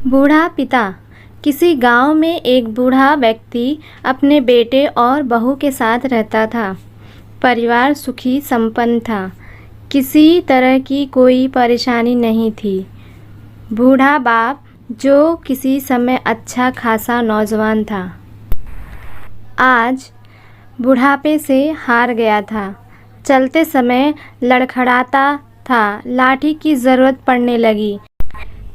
बूढ़ा पिता। किसी गांव में एक बूढ़ा व्यक्ति अपने बेटे और बहू के साथ रहता था। परिवार सुखी संपन्न था। किसी तरह की कोई परेशानी नहीं थी। बूढ़ा बाप जो किसी समय अच्छा खासा नौजवान था, आज बुढ़ापे से हार गया था। चलते समय लड़खड़ाता था। लाठी की ज़रूरत पड़ने लगी।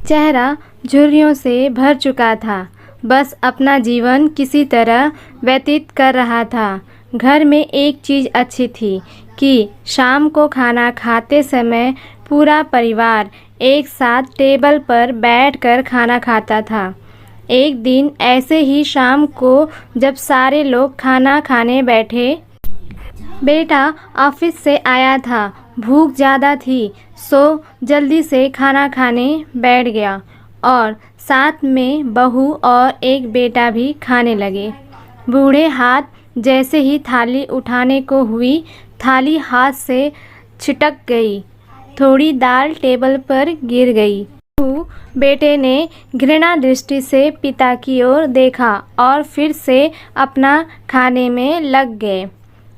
चेहरा झुर्रियों से भर चुका था। बस अपना जीवन किसी तरह व्यतीत कर रहा था। घर में एक चीज़ अच्छी थी कि शाम को खाना खाते समय पूरा परिवार एक साथ टेबल पर बैठकर खाना खाता था। एक दिन ऐसे ही शाम को जब सारे लोग खाना खाने बैठे, बेटा ऑफिस से आया था। भूख ज़्यादा थी, सो जल्दी से खाना खाने बैठ गया और साथ में बहू और एक बेटा भी खाने लगे। बूढ़े हाथ जैसे ही थाली उठाने को हुई, थाली हाथ से छिटक गई। थोड़ी दाल टेबल पर गिर गई। बहू बेटे ने घृणा दृष्टि से पिता की ओर देखा और फिर से अपना खाने में लग गए।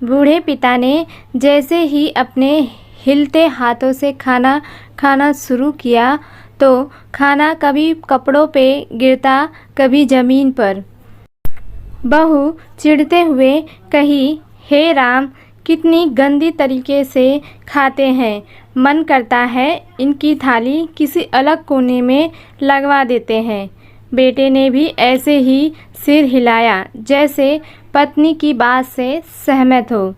बूढ़े पिता ने जैसे ही अपने हिलते हाथों से खाना खाना शुरू किया तो खाना कभी कपड़ों पे गिरता, कभी ज़मीन पर। बहू चिढ़ते हुए कही, हे राम, कितनी गंदी तरीके से खाते हैं। मन करता है इनकी थाली किसी अलग कोने में लगवा देते हैं। बेटे ने भी ऐसे ही सिर हिलाया जैसे पत्नी की बात से सहमत हो।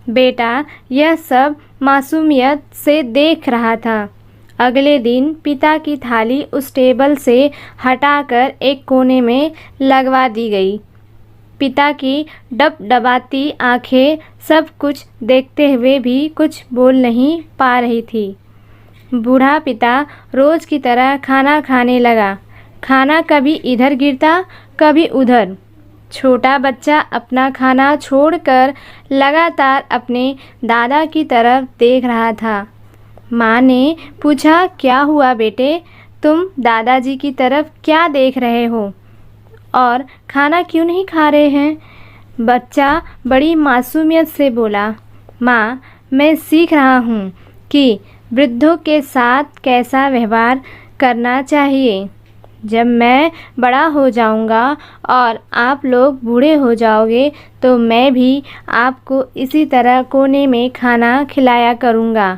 बेटा यह सब मासूमियत से देख रहा था। अगले दिन पिता की थाली उस टेबल से हटाकर एक कोने में लगवा दी गई। पिता की डबडबाती आंखें सब कुछ देखते हुए भी कुछ बोल नहीं पा रही थी। बूढ़ा पिता रोज़ की तरह खाना खाने लगा। खाना कभी इधर गिरता, कभी उधर। छोटा बच्चा अपना खाना छोड़कर लगातार अपने दादा की तरफ देख रहा था। माँ ने पूछा, क्या हुआ बेटे, तुम दादाजी की तरफ क्या देख रहे हो और खाना क्यों नहीं खा रहे हैं? बच्चा बड़ी मासूमियत से बोला, माँ, मैं सीख रहा हूँ कि वृद्धों के साथ कैसा व्यवहार करना चाहिए। जब मैं बड़ा हो जाऊंगा और आप लोग बूढ़े हो जाओगे तो मैं भी आपको इसी तरह कोने में खाना खिलाया करूंगा।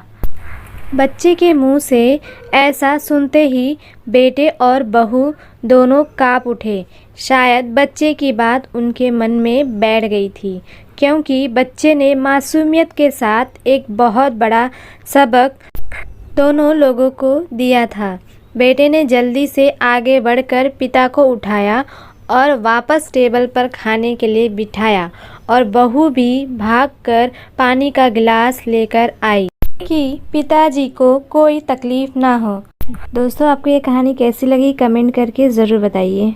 बच्चे के मुंह से ऐसा सुनते ही बेटे और बहू दोनों काँप उठे। शायद बच्चे की बात उनके मन में बैठ गई थी, क्योंकि बच्चे ने मासूमियत के साथ एक बहुत बड़ा सबक दोनों लोगों को दिया था। बेटे ने जल्दी से आगे बढ़कर पिता को उठाया और वापस टेबल पर खाने के लिए बिठाया और बहू भी भागकर पानी का गिलास लेकर आई कि पिताजी को कोई तकलीफ ना हो। दोस्तों, आपको ये कहानी कैसी लगी कमेंट करके ज़रूर बताइए।